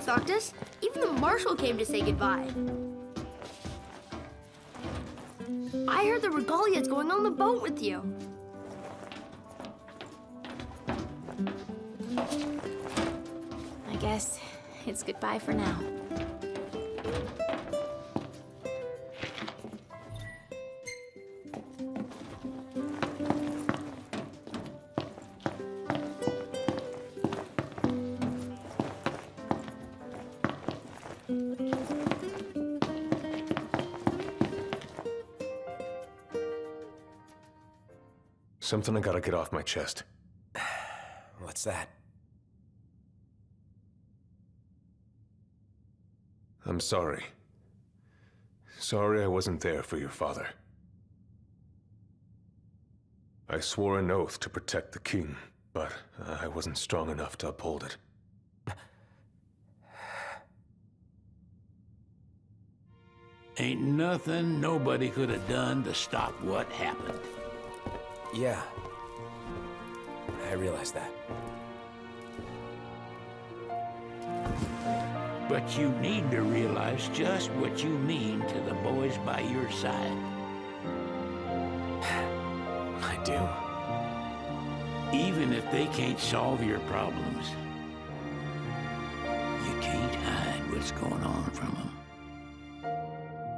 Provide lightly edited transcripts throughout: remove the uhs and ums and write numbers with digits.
Noctis. Even the Marshal came to say goodbye. I heard the Regalia's going on the boat with you. I guess it's goodbye for now. Something I gotta get off my chest. What's that? I'm sorry. Sorry I wasn't there for your father. I swore an oath to protect the king, but I wasn't strong enough to uphold it. Ain't nothing nobody could have done to stop what happened. Yeah. I realize that. But you need to realize just what you mean to the boys by your side. I do. Even if they can't solve your problems, you can't hide what's going on from them.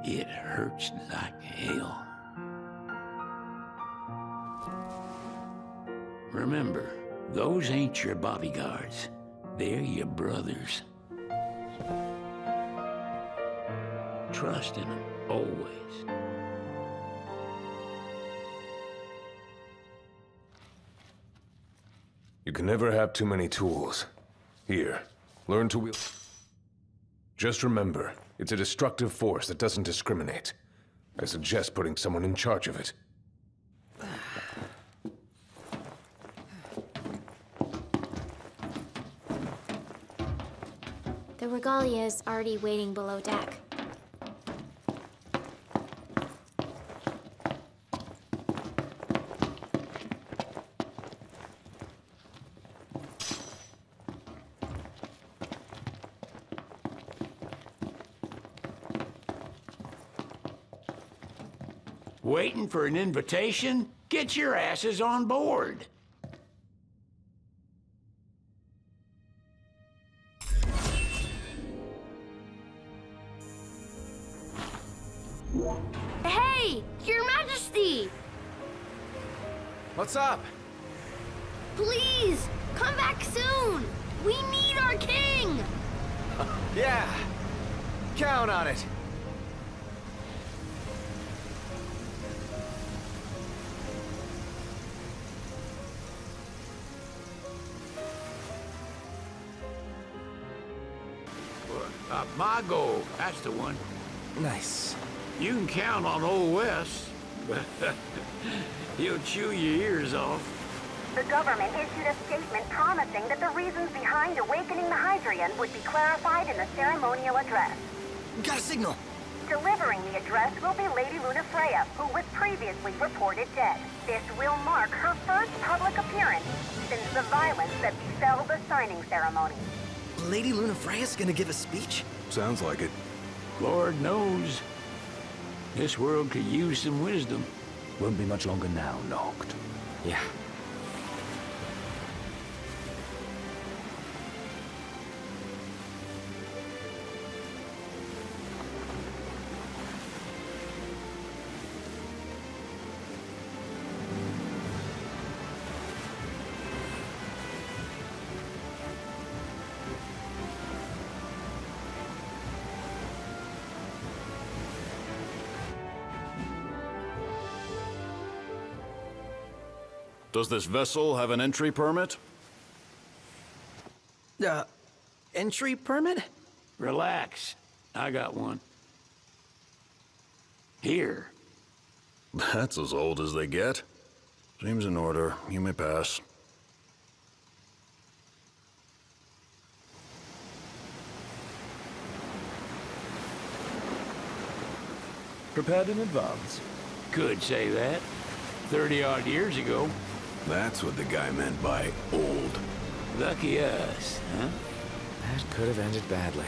It hurts like hell. Remember, those ain't your bodyguards. They're your brothers. Trust in them, always. You can never have too many tools. Here, learn to wield. Just remember, it's a destructive force that doesn't discriminate. I suggest putting someone in charge of it. The Regalia is already waiting below deck. Waiting for an invitation? Get your asses on board. Hey, Your Majesty! What's up? Please, come back soon! We need our king! Yeah. Count on it. Mago, that's the one. Nice. You can count on Old West, but he'll chew your ears off. The government issued a statement promising that the reasons behind awakening the Hydrian would be clarified in the ceremonial address. Got a signal. Delivering the address will be Lady Lunafreya, who was previously reported dead. This will mark her first public appearance since the violence that befell the signing ceremony. Lady Lunafreya's gonna give a speech? Sounds like it. Lord knows. This world could use some wisdom. Won't be much longer now, Noct. Yeah. Does this vessel have an entry permit? Entry permit? Relax. I got one. Here. That's as old as they get. Seems in order. You may pass. Prepared in advance. Could say that. 30-odd years ago. That's what the guy meant by old. Lucky us, huh? That could have ended badly.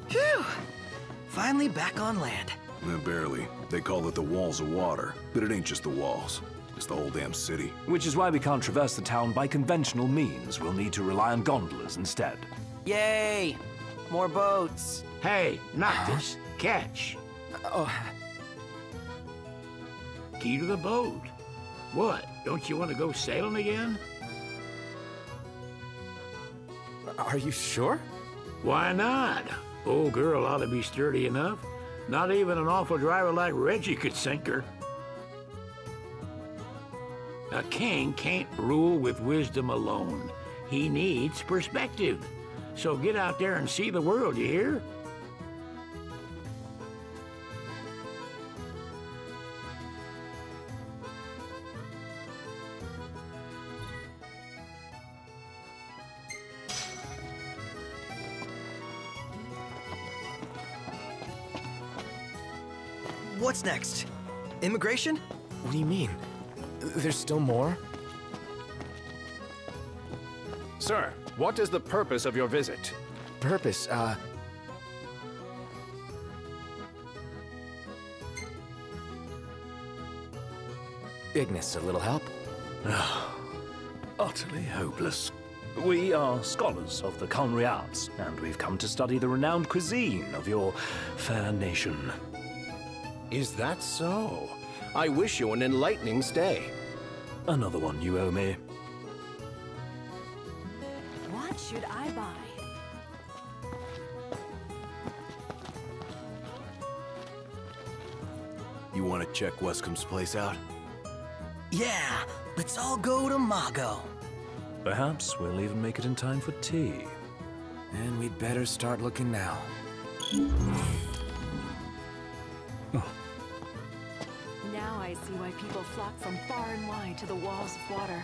Phew! Finally back on land. Barely. They call it the walls of water, but it ain't just the walls. It's the whole damn city. Which is why we can't traverse the town by conventional means. We'll need to rely on gondolas instead. Yay! More boats. Hey, Noctis, catch. Key to the boat. What? Don't you want to go sailing again? Are you sure? Why not? Old girl ought to be sturdy enough. Not even an awful driver like Reggie could sink her. A king can't rule with wisdom alone. He needs perspective. So get out there and see the world, you hear? What's next? Immigration? What do you mean? There's still more? Sir, what is the purpose of your visit? Purpose, Ignis, a little help? Utterly hopeless. We are scholars of the culinary arts, and we've come to study the renowned cuisine of your fair nation. Is that so? I wish you an enlightening stay. Another one you owe me. What should I buy? You want to check Wescom's place out? Yeah, let's all go to Mago. Perhaps we'll even make it in time for tea. And we'd better start looking now. Now I see why people flock from far and wide to the walls of water.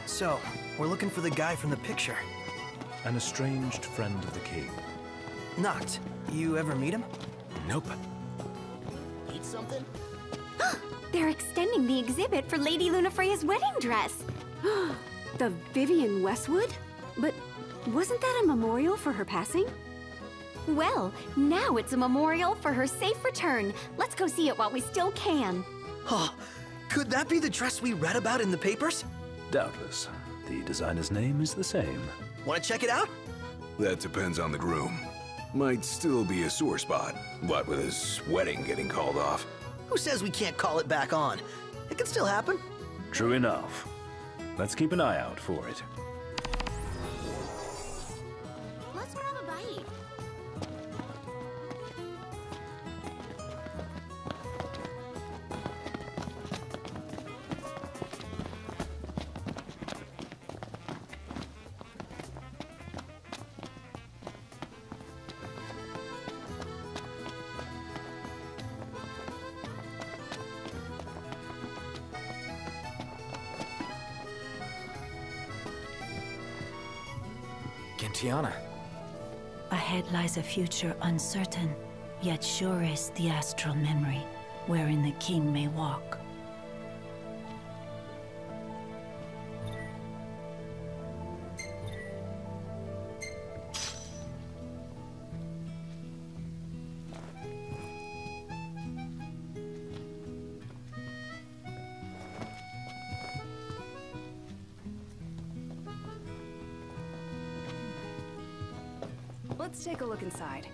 So, we're looking for the guy from the picture. An estranged friend of the king. Noct, you ever meet him? Nope. Eat something? They're extending the exhibit for Lady Lunafreya's wedding dress. The Vivian Westwood? But wasn't that a memorial for her passing? Well, now it's a memorial for her safe return. Let's go see it while we still can. Oh, could that be the dress we read about in the papers? Doubtless. The designer's name is the same. Want to check it out? That depends on the groom. Might still be a sore spot, what with his wedding getting called off. Who says we can't call it back on? It can still happen. True enough. Let's keep an eye out for it. Tiana. Ahead lies a future uncertain, yet sure is the astral memory, wherein the king may walk. Let's take a look inside.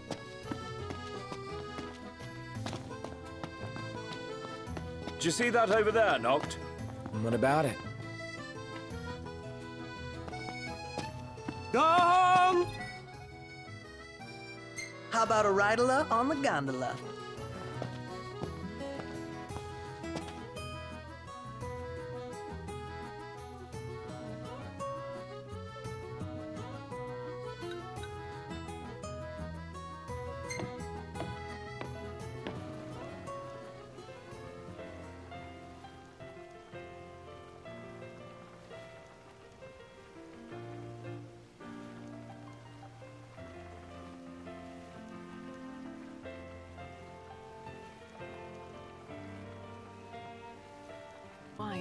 Did you see that over there, Noct? What about it? Gong! How about a ridola on the gondola?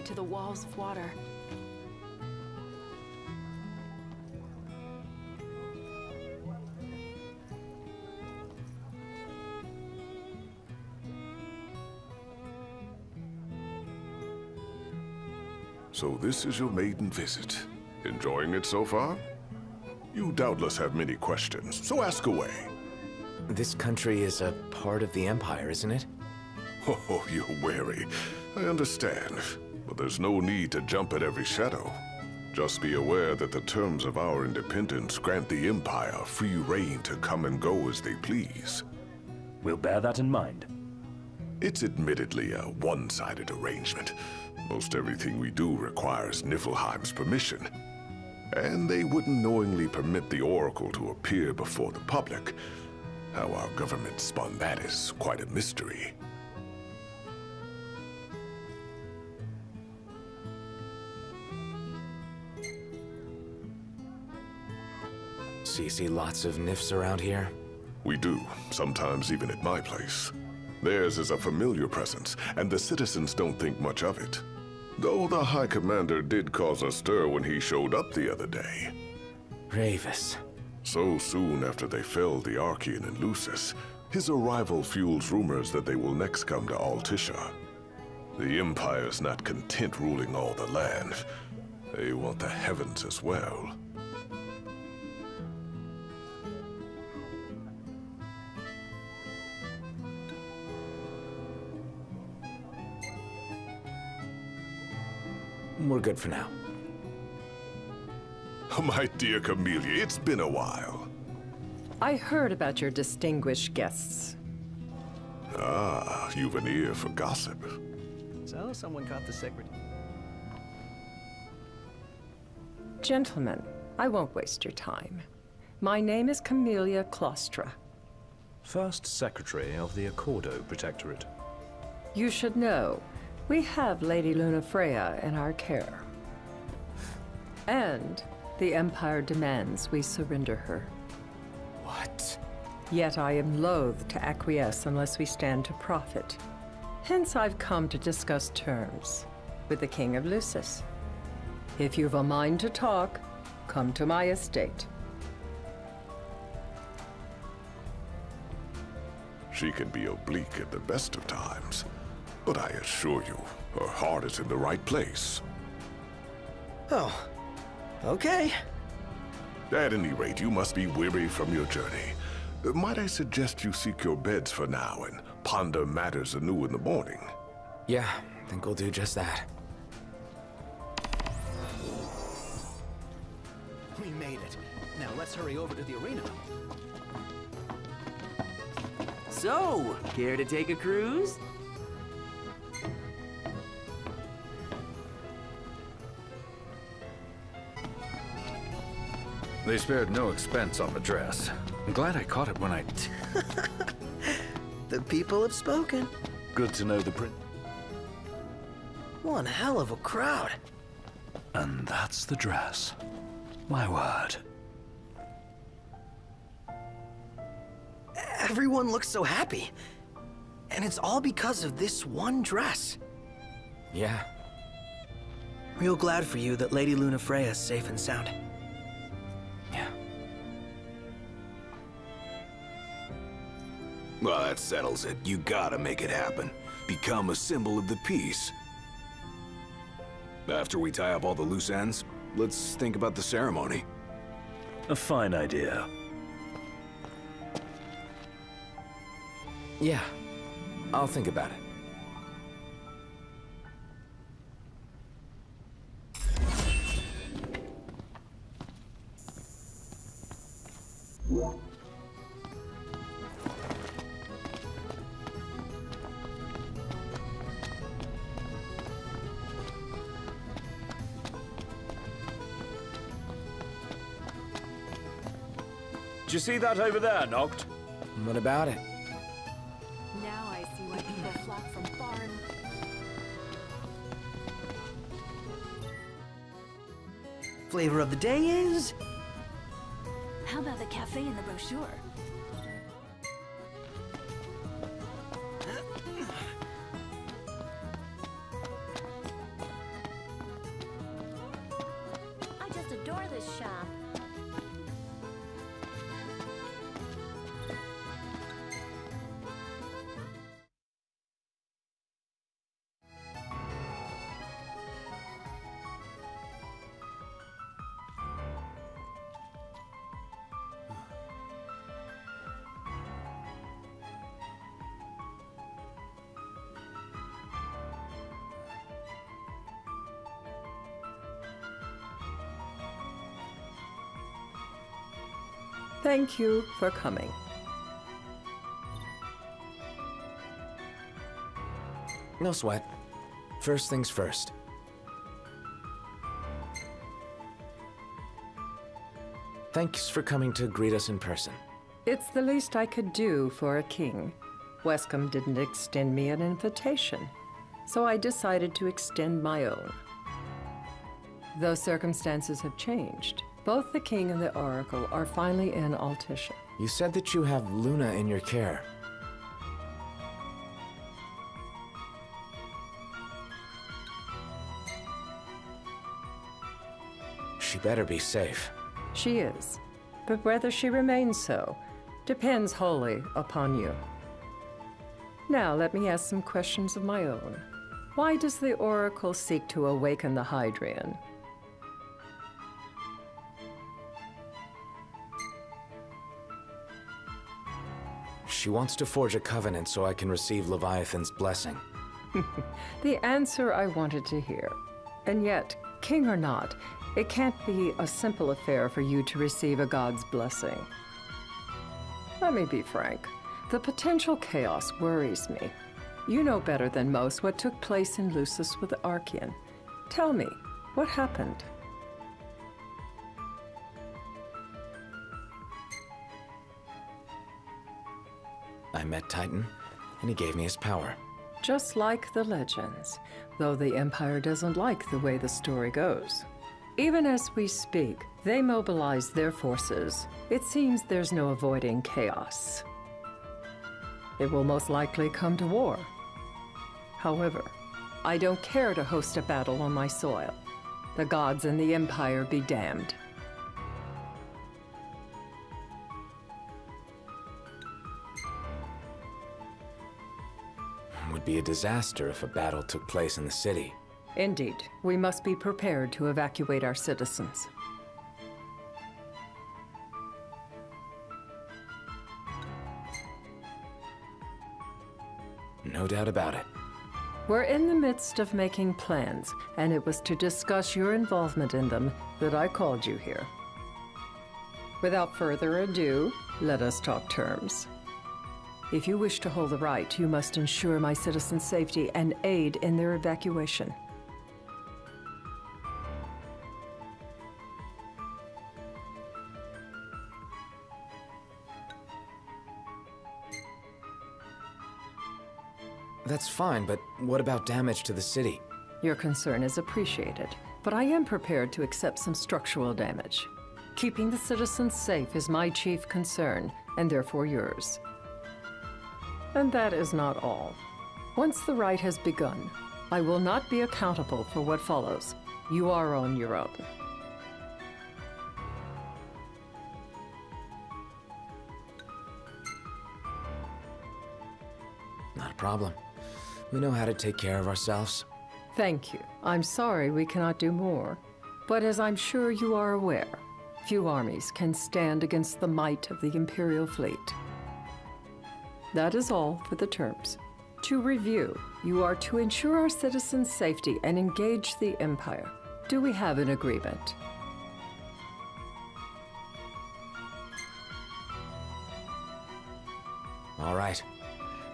To the walls of water. So this is your maiden visit. Enjoying it so far? You doubtless have many questions, so ask away. This country is a part of the Empire, isn't it? Oh, you're wary. I understand. But there's no need to jump at every shadow. Just be aware that the terms of our independence grant the Empire free reign to come and go as they please. We'll bear that in mind. It's admittedly a one-sided arrangement. Most everything we do requires Niflheim's permission. And they wouldn't knowingly permit the Oracle to appear before the public. How our government spun that is quite a mystery. So you see lots of Nifs around here? We do, sometimes even at my place. Theirs is a familiar presence, and the citizens don't think much of it. Though the High Commander did cause a stir when he showed up the other day. Ravis. So soon after they felled the Archean and Lucis, his arrival fuels rumors that they will next come to Altisha. The Empire's not content ruling all the land. They want the heavens as well. We're good for now. My dear Camellia, it's been a while. I heard about your distinguished guests. Ah, you've an ear for gossip. So, someone caught the secretary. Gentlemen, I won't waste your time. My name is Camellia Claustra. First Secretary of the Accordo Protectorate. You should know, we have Lady Lunafreya in our care. And the Empire demands we surrender her. What? Yet I am loath to acquiesce unless we stand to profit. Hence I've come to discuss terms with the King of Lucis. If you've a mind to talk, come to my estate. She can be oblique at the best of times, but I assure you, her heart is in the right place. Oh, okay. At any rate, you must be weary from your journey. Might I suggest you seek your beds for now and ponder matters anew in the morning? Yeah, I think we'll do just that. We made it. Now let's hurry over to the arena. So, care to take a cruise? They spared no expense on the dress. I'm glad I caught it when I... The people have spoken. Good to know the prince. One hell of a crowd. And that's the dress. My word. Everyone looks so happy. And it's all because of this one dress. Yeah. Real glad for you that Lady Lunafreya is safe and sound. Yeah. Well, that settles it. You gotta make it happen. Become a symbol of the peace. After we tie up all the loose ends, let's think about the ceremony. A fine idea. Yeah. I'll think about it. Did you see that over there, Noct? What about it? Now I see why people flock from far and... Flavor of the day is... How about the cafe in the brochure? I just adore this shop. Thank you for coming. No sweat. First things first. Thanks for coming to greet us in person. It's the least I could do for a king. Wescom didn't extend me an invitation, so I decided to extend my own. Though circumstances have changed, both the king and the oracle are finally in Altisha. You said that you have Luna in your care. She better be safe. She is, but whether she remains so depends wholly upon you. Now let me ask some questions of my own. Why does the oracle seek to awaken the Hydrian? She wants to forge a covenant so I can receive Leviathan's blessing. The answer I wanted to hear. And yet, king or not, it can't be a simple affair for you to receive a god's blessing. Let me be frank. The potential chaos worries me. You know better than most what took place in Lucis with the Archean. Tell me, what happened? I met Titan, and he gave me his power. Just like the legends, though the Empire doesn't like the way the story goes. Even as we speak, they mobilize their forces. It seems there's no avoiding chaos. It will most likely come to war. However, I don't care to host a battle on my soil. The gods and the Empire be damned. It would be a disaster if a battle took place in the city. Indeed, we must be prepared to evacuate our citizens. No doubt about it. We're in the midst of making plans, and it was to discuss your involvement in them that I called you here. Without further ado, let us talk terms. If you wish to hold the right, you must ensure my citizens' safety and aid in their evacuation. That's fine, but what about damage to the city? Your concern is appreciated, but I am prepared to accept some structural damage. Keeping the citizens safe is my chief concern, and therefore yours. And that is not all. Once the rite has begun, I will not be accountable for what follows. You are on your own. Not a problem. We know how to take care of ourselves. Thank you. I'm sorry we cannot do more. But as I'm sure you are aware, few armies can stand against the might of the Imperial fleet. That is all for the terms. To review, you are to ensure our citizens' safety and engage the Empire. Do we have an agreement? All right.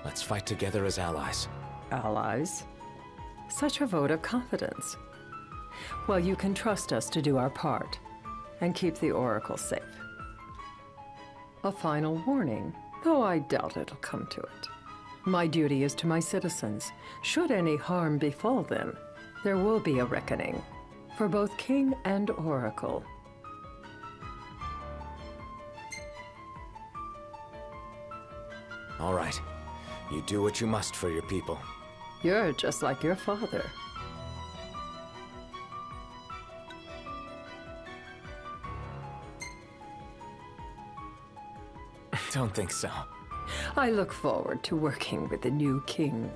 Let's fight together as allies. Allies? Such a vote of confidence. Well, you can trust us to do our part and keep the Oracle safe. A final warning, though I doubt it'll come to it. My duty is to my citizens. Should any harm befall them, there will be a reckoning for both King and Oracle. All right. You do what you must for your people. You're just like your father. Don't think so. I look forward to working with the new king.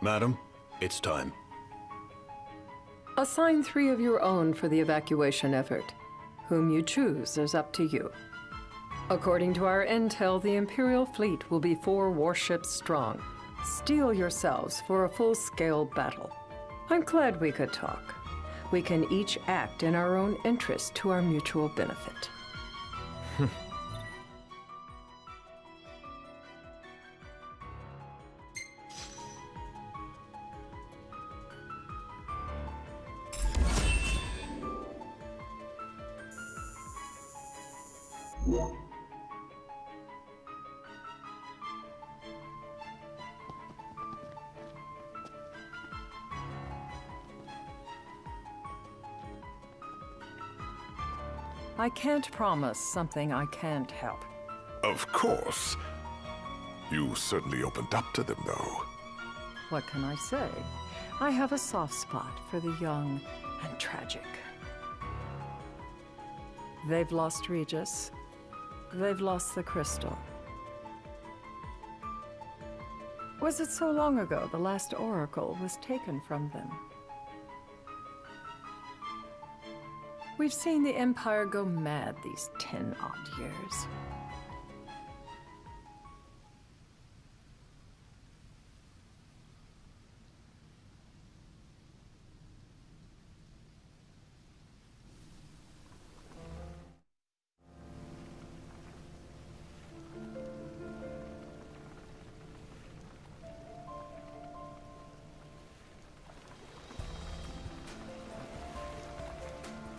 Madam, it's time. Assign 3 of your own for the evacuation effort. Whom you choose is up to you. According to our intel, the Imperial fleet will be 4 warships strong. Steel yourselves for a full-scale battle. I'm glad we could talk. We can each act in our own interest to our mutual benefit. I can't promise something I can't help. Of course. You certainly opened up to them, though. What can I say? I have a soft spot for the young and tragic. They've lost Regis. They've lost the crystal. Was it so long ago the last oracle was taken from them? We've seen the Empire go mad these 10-odd years.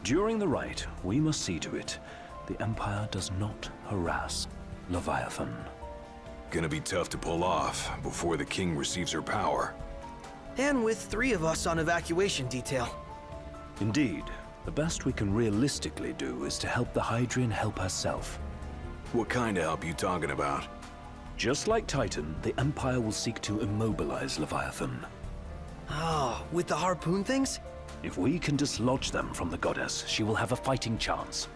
During the rite, we must see to it the Empire does not harass Leviathan. Gonna be tough to pull off before the king receives her power. And with 3 of us on evacuation detail. Indeed. The best we can realistically do is to help the Hydrian help herself. What kind of help you talking about? Just like Titan, the Empire will seek to immobilize Leviathan. Oh, with the harpoon things? If we can dislodge them from the goddess, she will have a fighting chance.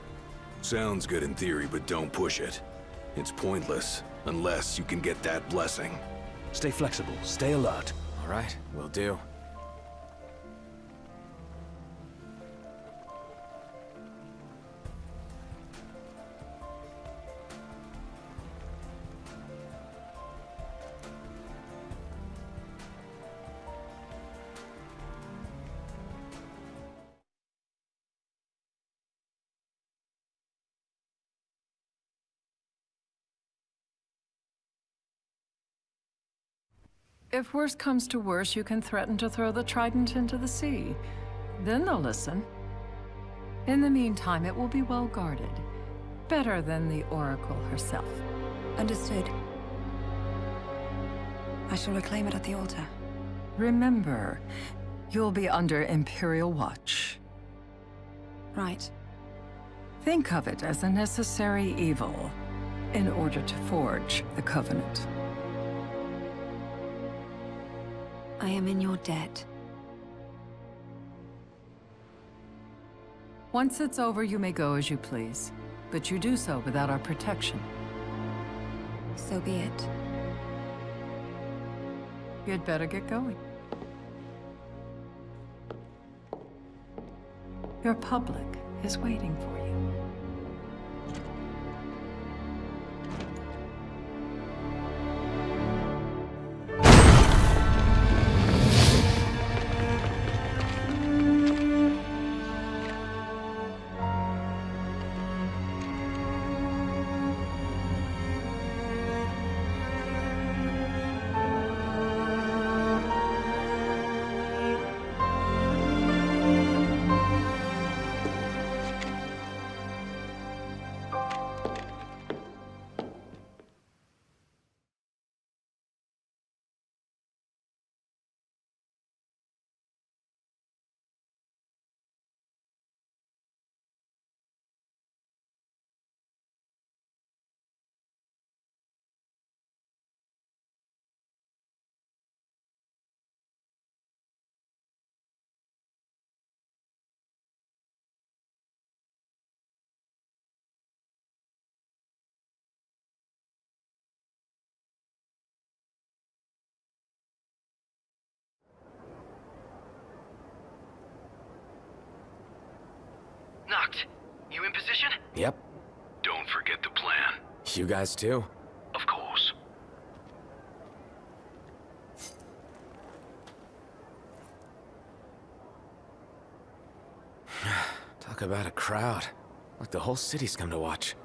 Sounds good in theory, but don't push it. It's pointless, unless you can get that blessing. Stay flexible, stay alert. All right, will do. If worse comes to worse, you can threaten to throw the trident into the sea. Then they'll listen. In the meantime, it will be well guarded. Better than the Oracle herself. Understood. I shall reclaim it at the altar. Remember, you'll be under Imperial watch. Right. Think of it as a necessary evil. in order to forge the Covenant. I am in your debt. Once it's over, you may go as you please, but you do so without our protection. So be it. You'd better get going. Your public is waiting for you. Noct, you in position? Yep. Don't forget the plan. You guys too? Of course. Talk about a crowd. Like the whole city's come to watch.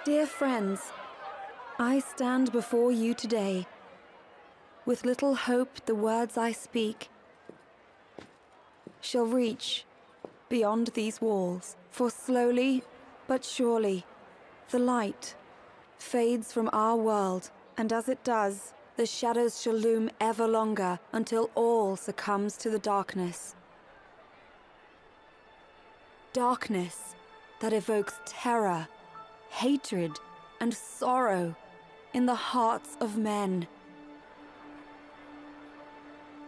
Dear friends, I stand before you today. With little hope the words I speak shall reach beyond these walls. For slowly but surely the light fades from our world, and as it does, the shadows shall loom ever longer until all succumbs to the darkness. Darkness that evokes terror, hatred, and sorrow in the hearts of men.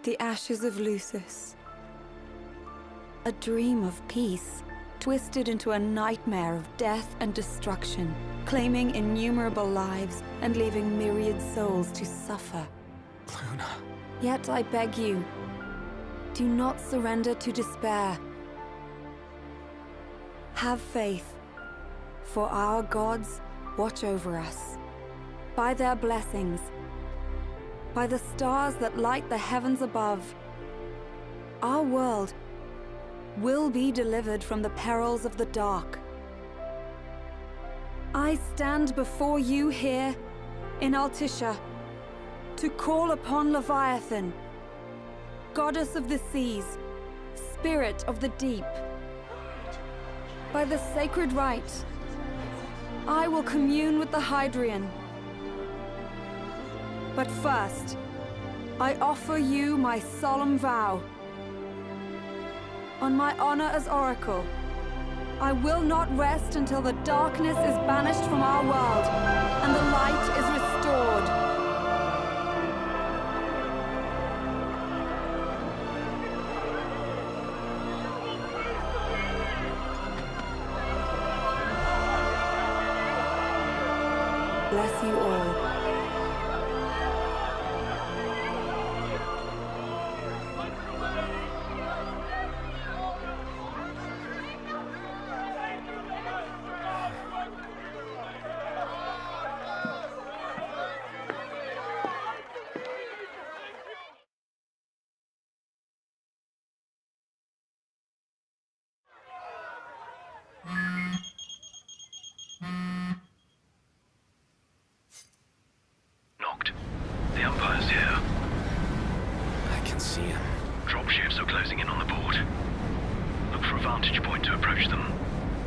The ashes of Lucis. A dream of peace, twisted into a nightmare of death and destruction, claiming innumerable lives and leaving myriad souls to suffer. Luna. Yet I beg you, do not surrender to despair. Have faith, for our gods watch over us. By their blessings, by the stars that light the heavens above, our world will be delivered from the perils of the dark. I stand before you here in Altissia to call upon Leviathan, goddess of the seas, spirit of the deep. By the sacred rite, I will commune with the Hydrian. But first, I offer you my solemn vow. On my honor as Oracle, I will not rest until the darkness is banished from our world and the light is restored. Bless you all. vantage point to approach them.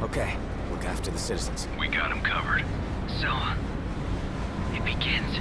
Okay, look after the citizens. We got them covered. So, it begins.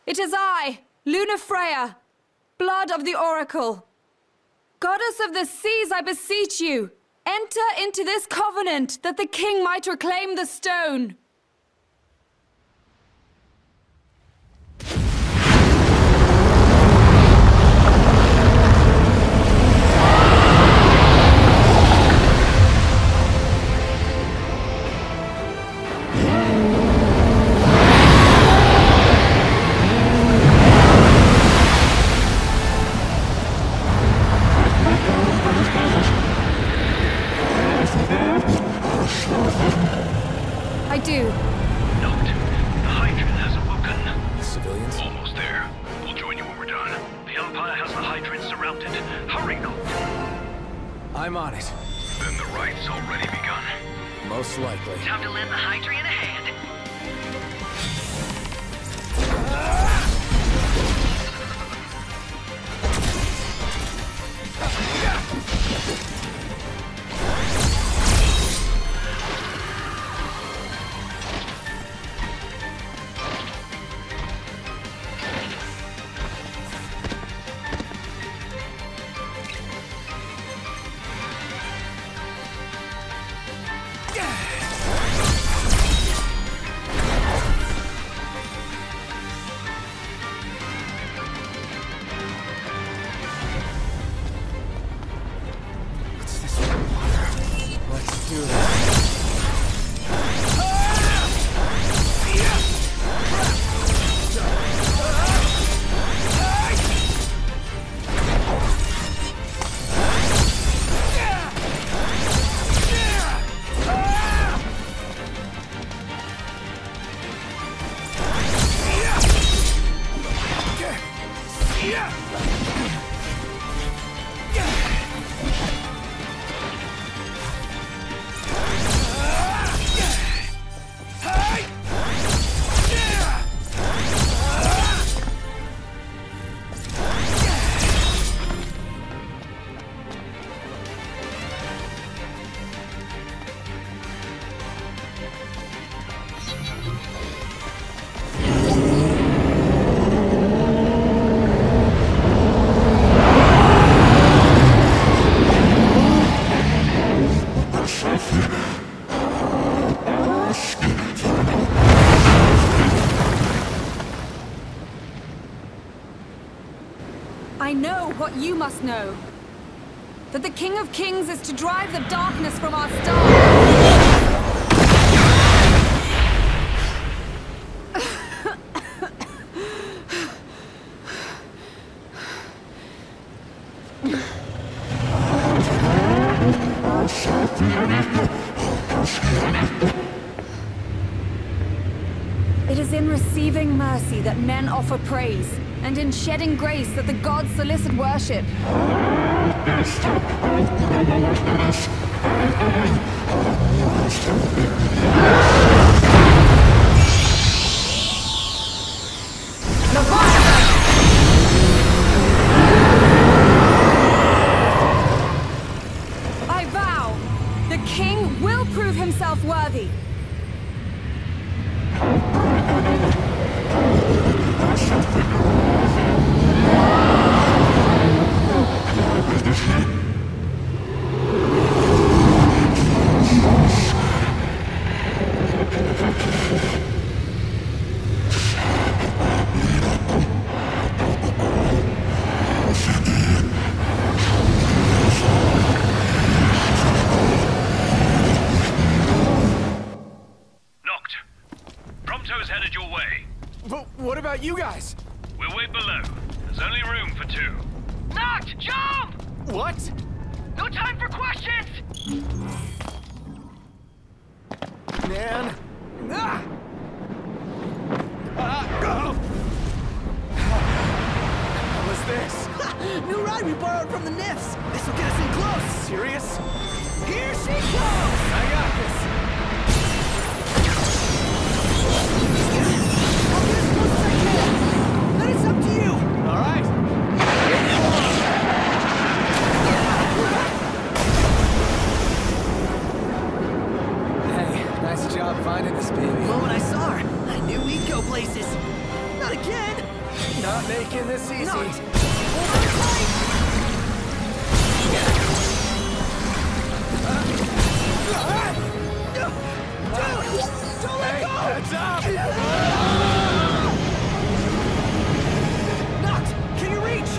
It is I, Lunafreya, blood of the Oracle. Goddess of the seas, I beseech you, enter into this covenant that the king might reclaim the stone. I do. Note, the Hydrant has awoken. The civilians? Almost there. We'll join you when we're done. The Empire has the Hydrant surrounded. Hurry, Note. I'm on it. Then the right's already begun. Most likely. Time to lend the Hydrant a hand. I know what you must know. That the King of Kings is to drive the darkness from our stars. It is in receiving mercy that men offer praise, and in shedding grace that the gods solicit worship. I vow, the king will prove himself worthy. But what about you guys? We'll wait below. There's only room for 2. Noct, jump! What? No time for questions! Man. Ah! What was this? New ride we borrowed from the Nifs. This will get us in close. Serious? Here she comes! I got this. I'll get as close as I can. Then it's up to you. All right. Hey, nice job finding this baby. The moment I saw her, I knew we'd go places. Not again. Not making this easy. Not. Hold on tight. Don't let go! Heads up! Noct, can you reach?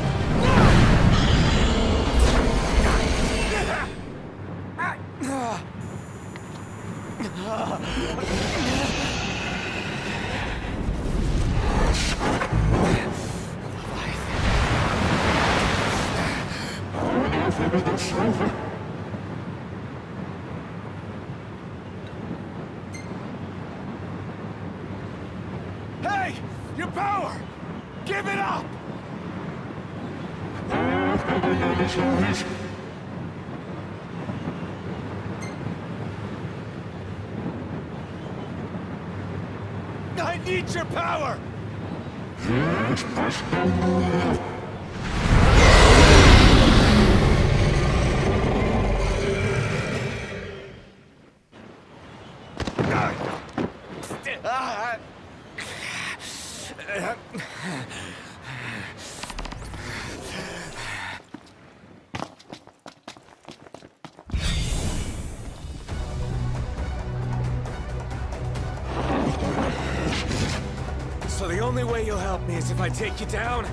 Hey! Your power! Give it up! I need your power! So the only way you'll help me is if I take you down?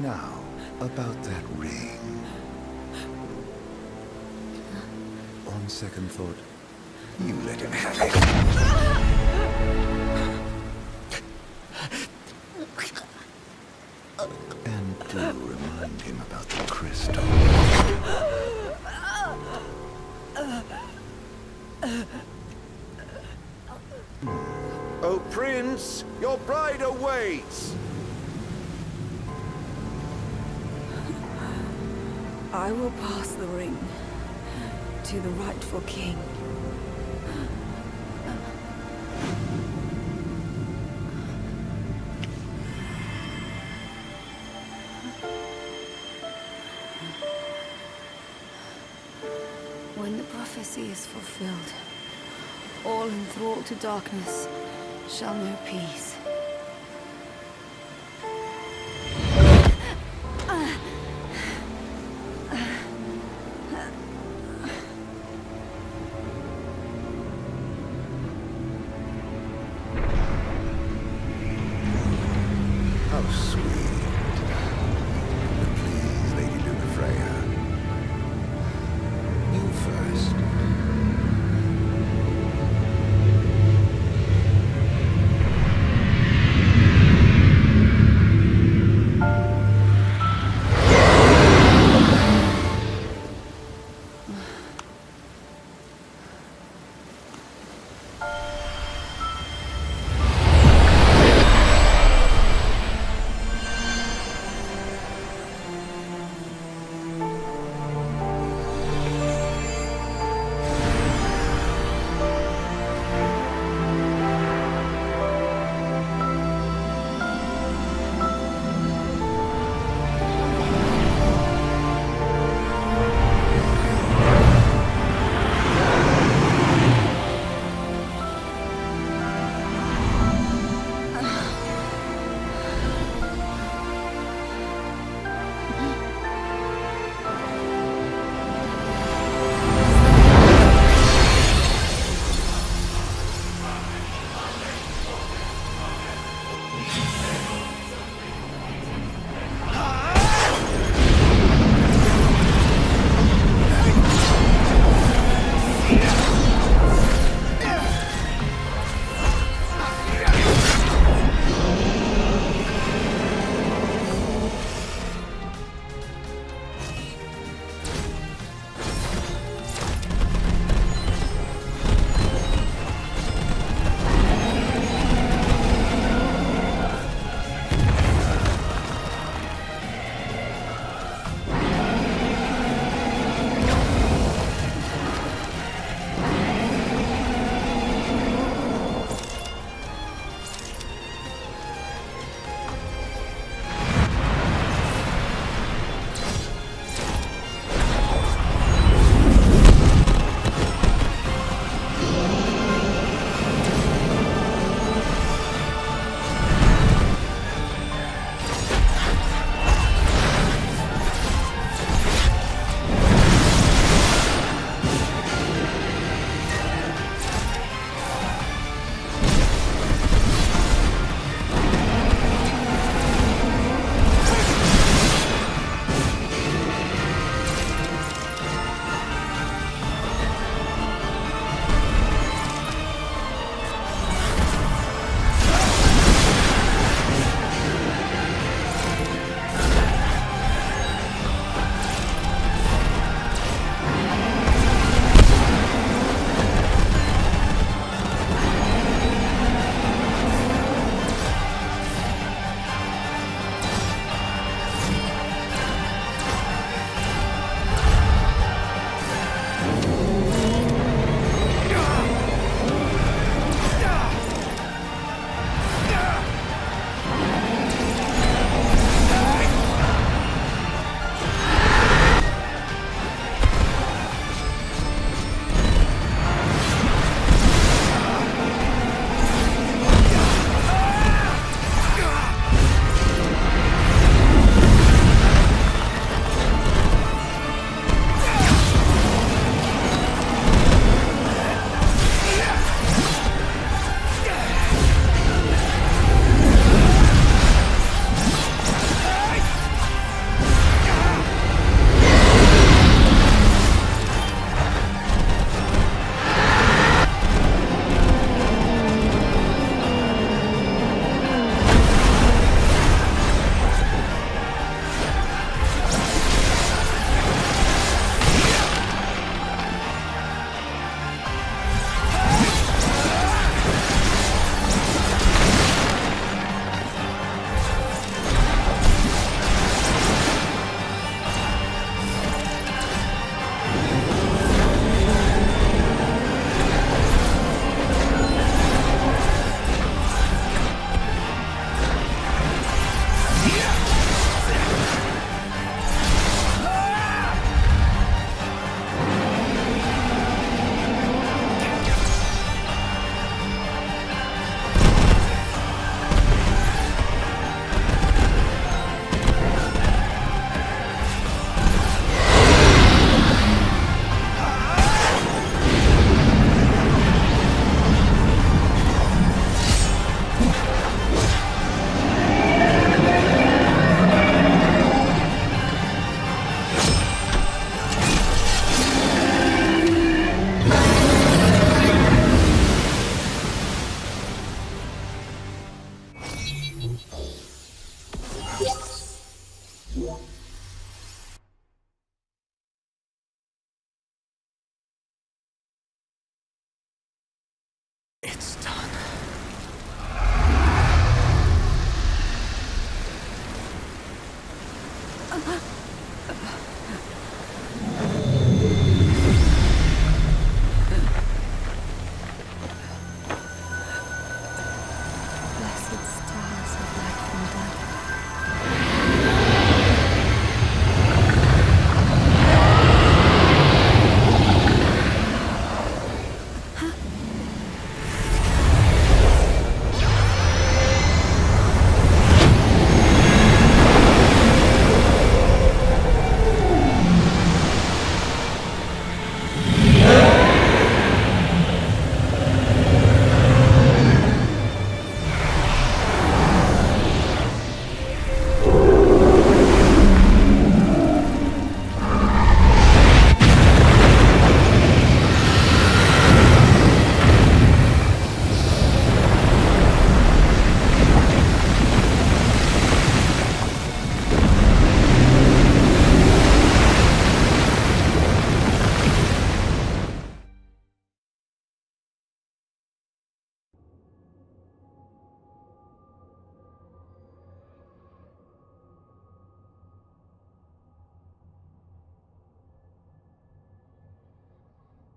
Now, about that ring. On second thought, you let him have it. And do remind him about the crystal. Oh, Prince, your bride awaits! I will pass the ring to the rightful king. When the prophecy is fulfilled, all enthralled to darkness shall know peace. How sweet. But please, Lady Lunafreya. You first.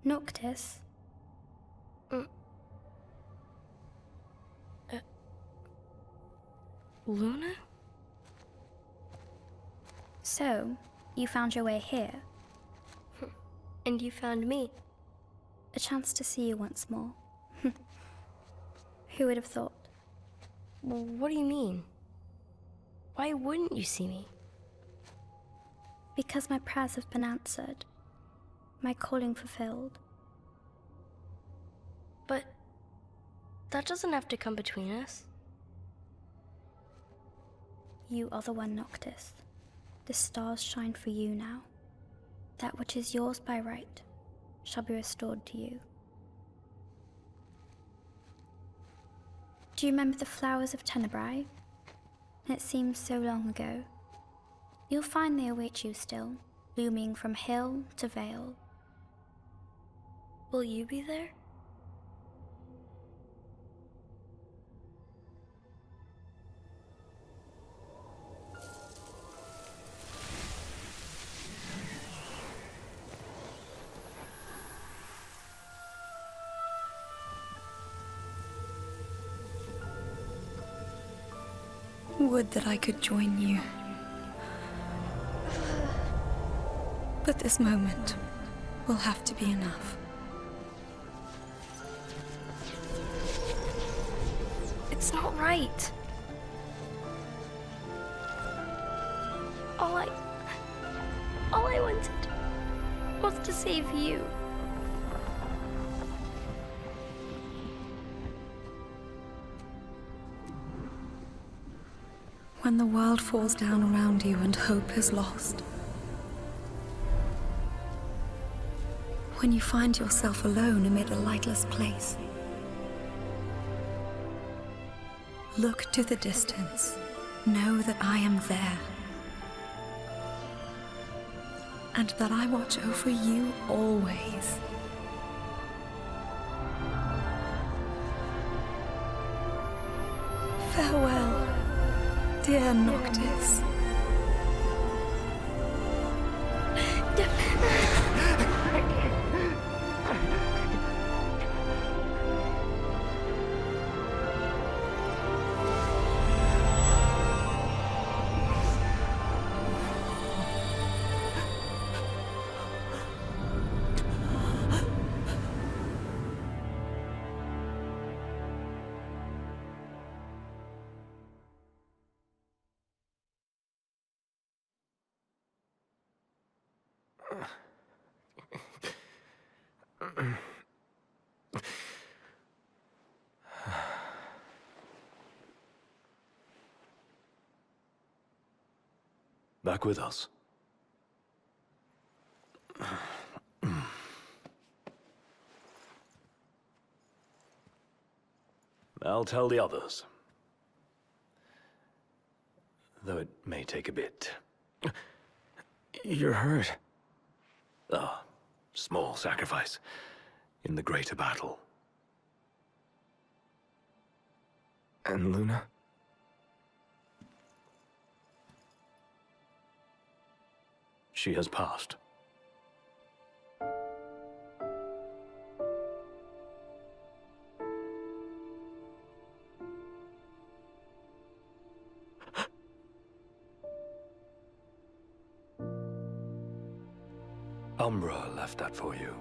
Noctis? Luna? So, you found your way here. And you found me. A chance to see you once more. Who would have thought? Well, what do you mean? Why wouldn't you see me? Because my prayers have been answered. My calling fulfilled. But that doesn't have to come between us. You are the one, Noctis. The stars shine for you now. That which is yours by right shall be restored to you. Do you remember the flowers of Tenebrae? It seems so long ago. You'll find they await you still, blooming from hill to vale. Will you be there? Would that I could join you. But this moment will have to be enough. It's not right. All I wanted was to save you. When the world falls down around you and hope is lost. When you find yourself alone amid a lightless place. Look to the distance. Know that I am there. And that I watch over you always. Farewell, dear Noctis. Back with us. I'll tell the others. Though it may take a bit. You're hurt. Ah, small sacrifice in the greater battle. And Luna? She has passed. Umbra left that for you.